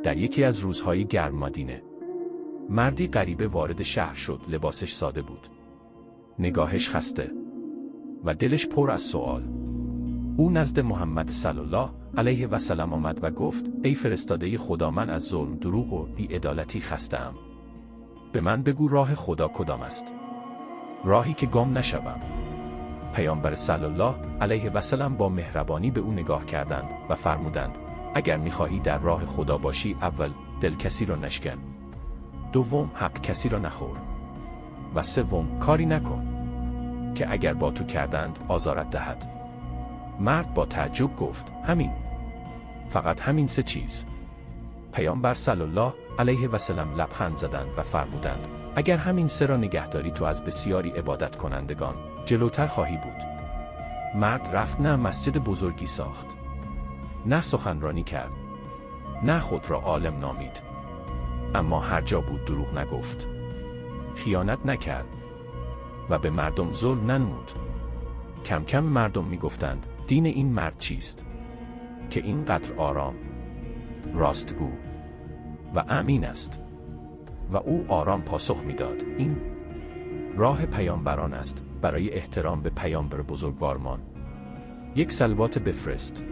در یکی از روزهای گرم مدینه، مردی غریبه وارد شهر شد. لباسش ساده بود، نگاهش خسته و دلش پر از سوال. او نزد محمد صلی الله علیه و سلم آمد و گفت: ای فرستاده خدا، من از ظلم، دروغ و بی‌عدالتی خسته‌ام. به من بگو راه خدا کدام است؟ راهی که گم نشوم. پیامبر صلی الله علیه و سلم با مهربانی به او نگاه کردند و فرمودند: اگر می‌خواهی در راه خدا باشی، اول دل کسی را نشکن، دوم حق کسی را نخور و سوم کاری نکن که اگر با تو کردند آزارت دهد. مرد با تعجب گفت: همین، فقط همین 3 چیز؟ پیامبر صلی الله علیه و سلم لبخند زدند و فرمودند: اگر همین 3 را نگهداری، تو از بسیاری عبادت کنندگان جلوتر خواهی بود. مرد رفت، نه مسجد بزرگی ساخت، نه سخنرانی کرد، نه خود را عالم نامید، اما هر جا بود دروغ نگفت، خیانت نکرد و به مردم ظلم ننمود. کم کم مردم میگفتند: دین این مرد چیست که اینقدر آرام، راستگو و امین است؟ و او آرام پاسخ میداد: این راه پیامبران است. برای احترام به پیامبر بزرگوارمان 1 صلوات بفرست.